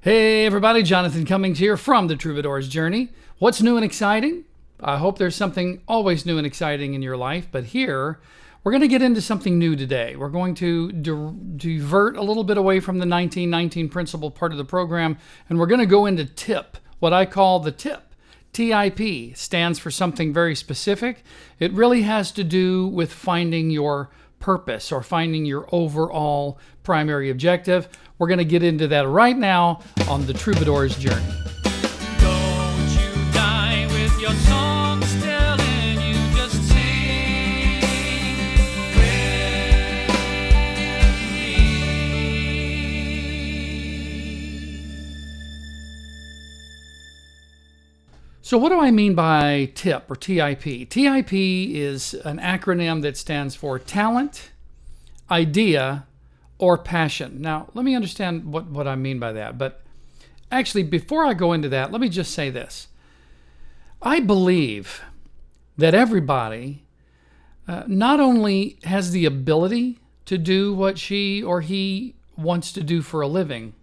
Hey everybody, Jonathan Cummings here from The Troubadour's Journey. What's new and exciting? I hope there's something always new and exciting in your life, but here we're going to get into something new today. We're going to divert a little bit away from the 1919 principle part of the program, and we're going to go into TIP, what I call the TIP. TIP stands for something very specific. It really has to do with finding your purpose or finding your overall primary objective. We're going to get into that right now on The Troubadour's Journey. Don't you die with your songs telling you just sing with me. So what do I mean by TIP or TIP? TIP is an acronym that stands for talent, idea, or passion. Now, let me understand what I mean by that. But actually, before I go into that, let me just say this. I believe that everybody not only has the ability to do what she or he wants to do for a living,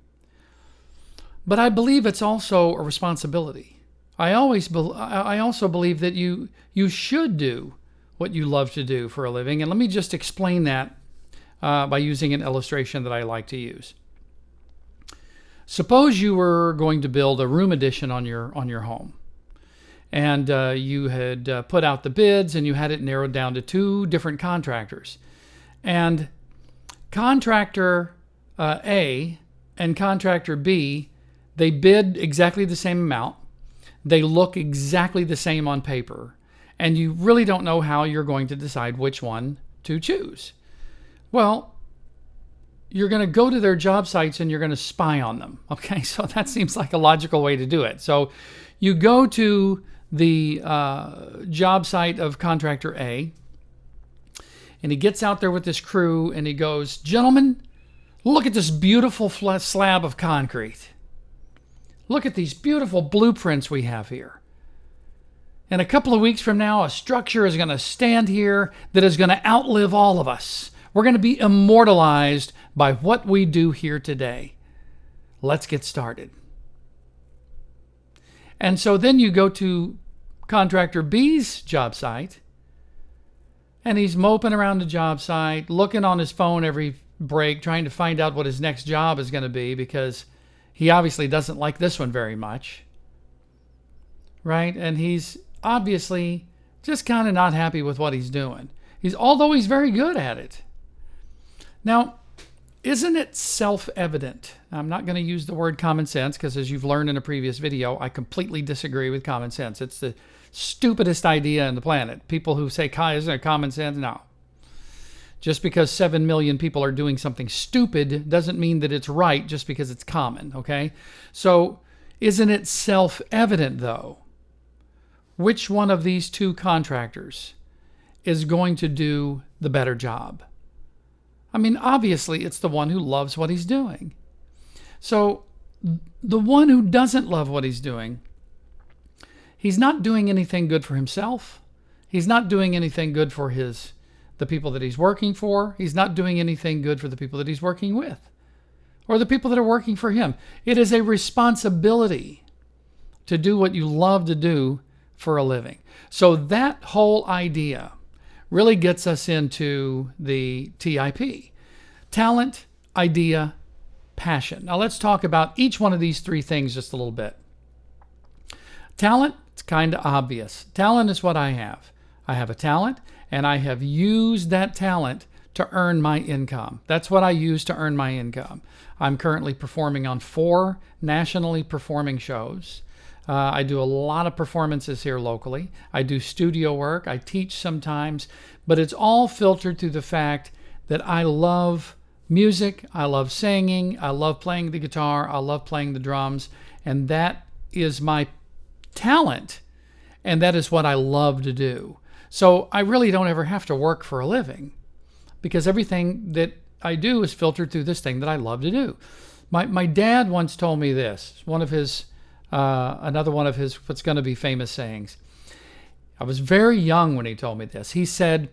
but I believe it's also a responsibility. I also believe that you should do what you love to do for a living. And let me just explain that by using an illustration that I like to use. Suppose you were going to build a room addition on your home, and you had put out the bids, and you had it narrowed down to two different contractors. And contractor A and contractor B, they bid exactly the same amount. They look exactly the same on paper, and you really don't know how you're going to decide which one to choose. Well, you're going to go to their job sites and you're going to spy on them. Okay, so that seems like a logical way to do it. So you go to the job site of contractor A, and he gets out there with this crew and he goes, "Gentlemen, look at this beautiful slab of concrete. Look at these beautiful blueprints we have here. In a couple of weeks from now, a structure is going to stand here that is going to outlive all of us. We're going to be immortalized by what we do here today. Let's get started." And so then you go to contractor B's job site, and he's moping around the job site, looking on his phone every break, trying to find out what his next job is going to be, because he obviously doesn't like this one very much, right? And he's obviously just kind of not happy with what he's doing. Although he's very good at it. Now, isn't it self-evident? I'm not going to use the word common sense because, as you've learned in a previous video, I completely disagree with common sense. It's the stupidest idea on the planet. People who say, isn't it common sense? No. Just because 7 million people are doing something stupid doesn't mean that it's right just because it's common, okay? So, isn't it self-evident, though, which one of these two contractors is going to do the better job? I mean, obviously, it's the one who loves what he's doing. So the one who doesn't love what he's doing, he's not doing anything good for himself. He's not doing anything good for the people that he's working for. He's not doing anything good for the people that he's working with or the people that are working for him. It is a responsibility to do what you love to do for a living. So that whole idea really gets us into the TIP. Talent, idea, passion. Now let's talk about each one of these three things just a little bit. Talent, it's kind of obvious. Talent is what I have. I have a talent, and I have used that talent to earn my income. That's what I use to earn my income. I'm currently performing on 4 nationally performing shows. I do a lot of performances here locally. I do studio work. I teach sometimes. But it's all filtered through the fact that I love music. I love singing. I love playing the guitar. I love playing the drums. And that is my talent. And that is what I love to do. So I really don't ever have to work for a living because everything that I do is filtered through this thing that I love to do. My dad once told me this, another one of his what's going to be famous sayings. I was very young when he told me this. He said,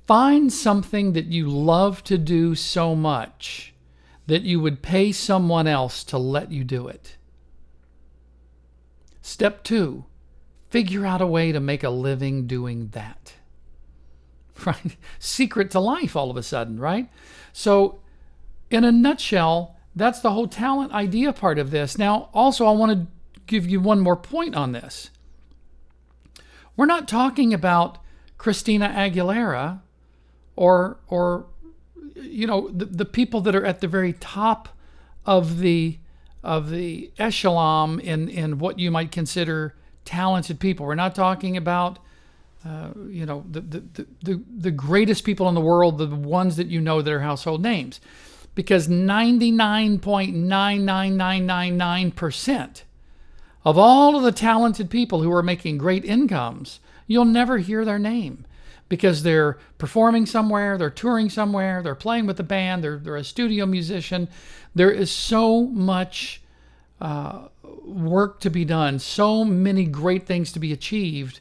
"Find something that you love to do so much that you would pay someone else to let you do it. Step 2, figure out a way to make a living doing that. Right? Secret to life all of a sudden, right? So in a nutshell, that's the whole talent idea part of this. Now, also, I want to give you one more point on this. We're not talking about Christina Aguilera or the people that are at the very top of the echelon in what you might consider talented people. We're not talking about the greatest people in the world, the ones that you know that are household names, because 99.99999% of all of the talented people who are making great incomes, you'll never hear their name because they're performing somewhere, they're touring somewhere, they're playing with a band, they're a studio musician. There is so much work to be done, so many great things to be achieved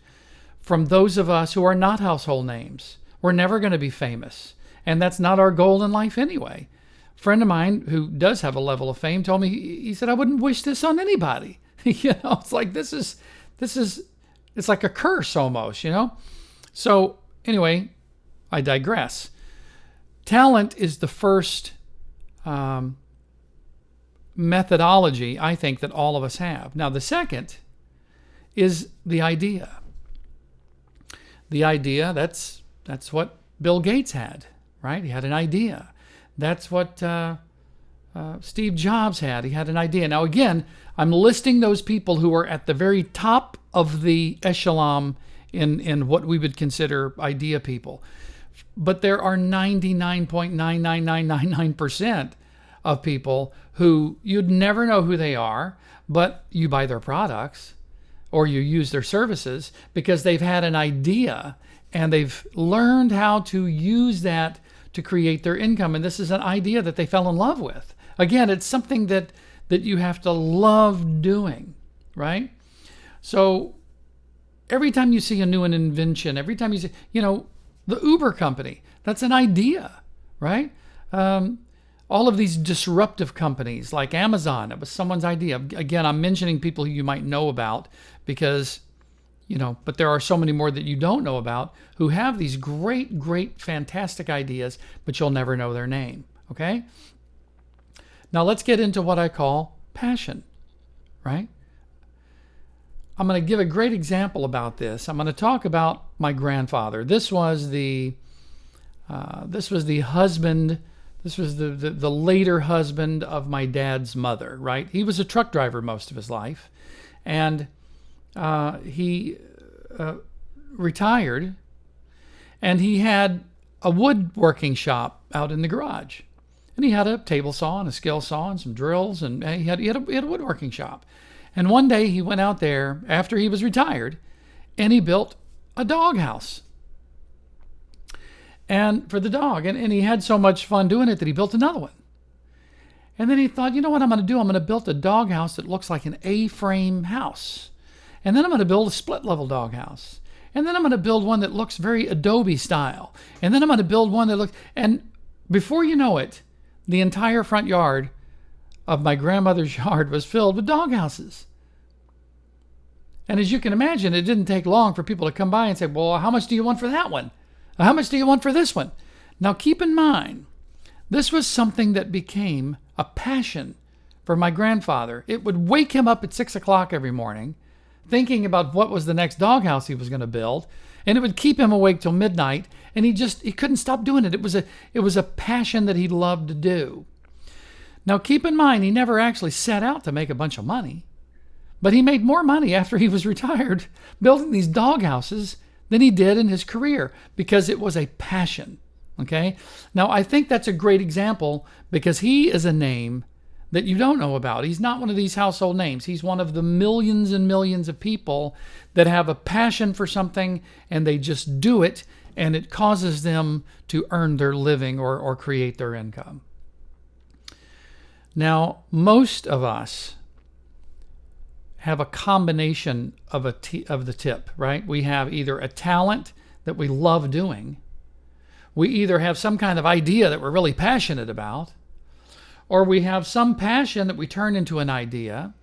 from those of us who are not household names. We're never going to be famous, and that's not our goal in life anyway. A friend of mine who does have a level of fame told me, he said, I wouldn't wish this on anybody. It's like it's like a curse almost, So anyway, I digress. Talent is the first methodology, I think, that all of us have. Now, the second is the idea. The idea, that's what Bill Gates had, right? He had an idea. That's what Steve Jobs had. He had an idea. Now, again, I'm listing those people who are at the very top of the echelon in what we would consider idea people. But there are 99.99999% of people who you'd never know who they are, but you buy their products or you use their services because they've had an idea and they've learned how to use that to create their income. And this is an idea that they fell in love with. Again, it's something that you have to love doing, right? So every time you see a new invention, every time you see, the Uber company, that's an idea, right? All of these disruptive companies like Amazon, it was someone's idea. Again, I'm mentioning people who you might know about because, but there are so many more that you don't know about who have these great, great, fantastic ideas, but you'll never know their name, okay? Now let's get into what I call passion, right? I'm going to give a great example about this. I'm going to talk about my grandfather. This was the husband. This was the later husband of my dad's mother, right? He was a truck driver most of his life, and he retired, and he had a woodworking shop out in the garage, and he had a table saw and a skill saw and some drills, and he had a woodworking shop. And one day he went out there after he was retired, and he built a doghouse. And for the dog, and he had so much fun doing it that he built another one. And then he thought, you know what I'm going to do? I'm going to build a doghouse that looks like an A-frame house. And then I'm going to build a split-level doghouse. And then I'm going to build one that looks very Adobe style. And then I'm going to build one that looks... And before you know it, the entire front yard of my grandmother's yard was filled with doghouses. And as you can imagine, it didn't take long for people to come by and say, well, how much do you want for that one? How much do you want for this one? Now, keep in mind, this was something that became a passion for my grandfather. It would wake him up at 6 o'clock every morning, thinking about what was the next doghouse he was going to build, and it would keep him awake till midnight, and he couldn't stop doing it. It was a passion that he loved to do. Now, keep in mind, he never actually set out to make a bunch of money, but he made more money after he was retired building these doghouses than he did in his career because it was a passion, okay? Now, I think that's a great example because he is a name that you don't know about. He's not one of these household names. He's one of the millions and millions of people that have a passion for something and they just do it and it causes them to earn their living or create their income. Now, most of us have a combination of the tip, right? We have either a talent that we love doing, we either have some kind of idea that we're really passionate about, or we have some passion that we turn into an idea.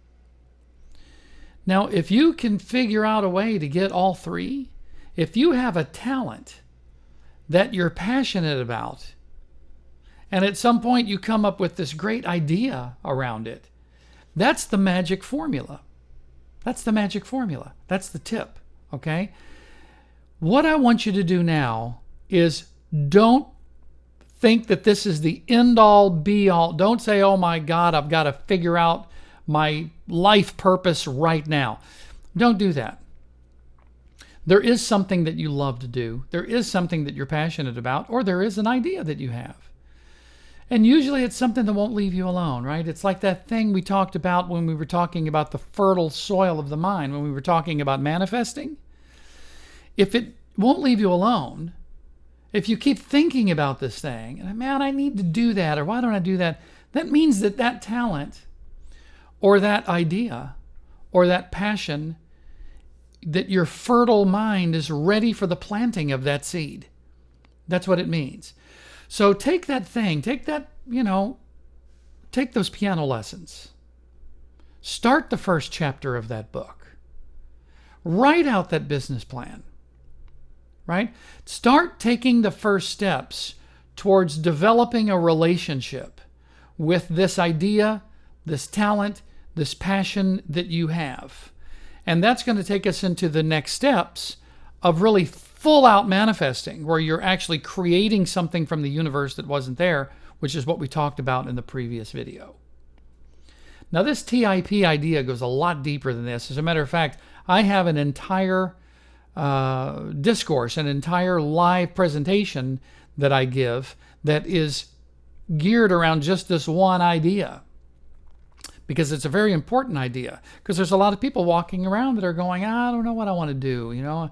Now, if you can figure out a way to get all three, if you have a talent that you're passionate about, and at some point you come up with this great idea around it, that's the magic formula. That's the magic formula. That's the tip, okay? What I want you to do now is don't think that this is the end-all, be-all. Don't say, oh my God, I've got to figure out my life purpose right now. Don't do that. There is something that you love to do. There is something that you're passionate about, or there is an idea that you have. And usually it's something that won't leave you alone, right? It's like that thing we talked about when we were talking about the fertile soil of the mind, when we were talking about manifesting. If it won't leave you alone, if you keep thinking about this thing, and man, I need to do that, or why don't I do that? That means that that talent or that idea or that passion, that your fertile mind is ready for the planting of that seed. That's what it means. So take that thing, take those piano lessons. Start the first chapter of that book. Write out that business plan, right? Start taking the first steps towards developing a relationship with this idea, this talent, this passion that you have. And that's going to take us into the next steps of really full out manifesting, where you're actually creating something from the universe that wasn't there, which is what we talked about in the previous video. Now, this TIP idea goes a lot deeper than this. As a matter of fact, I have an entire discourse, an entire live presentation that I give that is geared around just this one idea, because it's a very important idea. Because there's a lot of people walking around that are going, I don't know what I want to do. You know,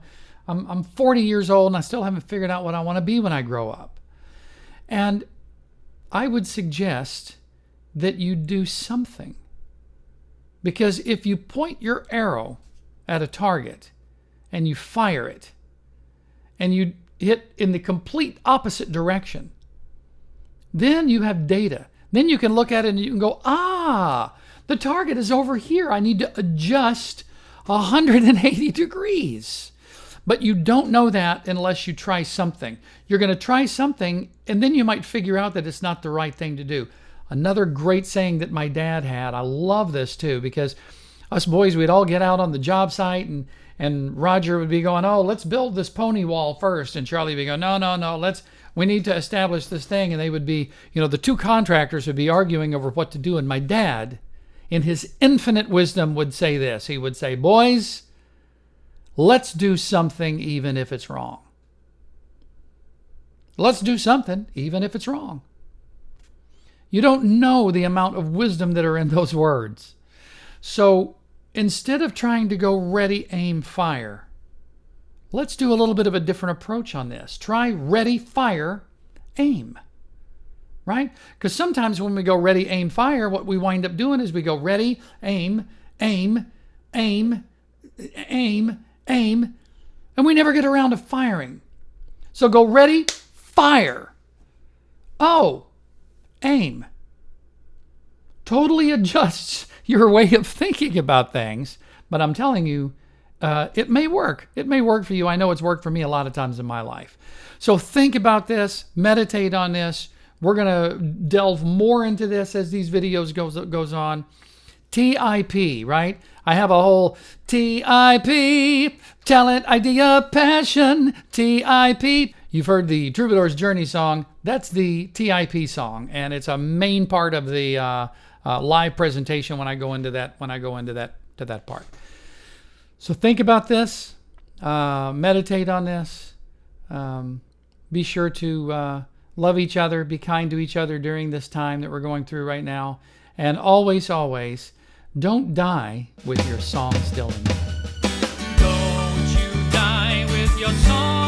I'm 40 years old and I still haven't figured out what I want to be when I grow up. And I would suggest that you do something. Because if you point your arrow at a target and you fire it and you hit in the complete opposite direction, then you have data. Then you can look at it and you can go, the target is over here. I need to adjust 180 degrees. But you don't know that unless you try something. You're going to try something, and then you might figure out that it's not the right thing to do. Another great saying that my dad had, I love this too, because us boys, we'd all get out on the job site, and Roger would be going, let's build this pony wall first. And Charlie would be going, no, we need to establish this thing. And they would be, the two contractors would be arguing over what to do. And my dad, in his infinite wisdom, would say this. He would say, boys, let's do something even if it's wrong. Let's do something even if it's wrong. You don't know the amount of wisdom that are in those words. So instead of trying to go ready, aim, fire, let's do a little bit of a different approach on this. Try ready, fire, aim. Right? Because sometimes when we go ready, aim, fire, what we wind up doing is we go ready, aim, aim, aim, aim, aim, and we never get around to firing. So go ready, fire. Aim. Totally adjusts your way of thinking about things, but I'm telling you, it may work. It may work for you. I know it's worked for me a lot of times in my life. So think about this, meditate on this. We're going to delve more into this as these videos goes on. TIP, right? I have a whole TIP, talent, idea, passion, TIP. You've heard the Troubadour's Journey song. That's the TIP song, and it's a main part of the live presentation when I go into that to that part. So think about this, meditate on this. Be sure to love each other, be kind to each other during this time that we're going through right now, and always, don't die with your song still in you. Don't you die with your song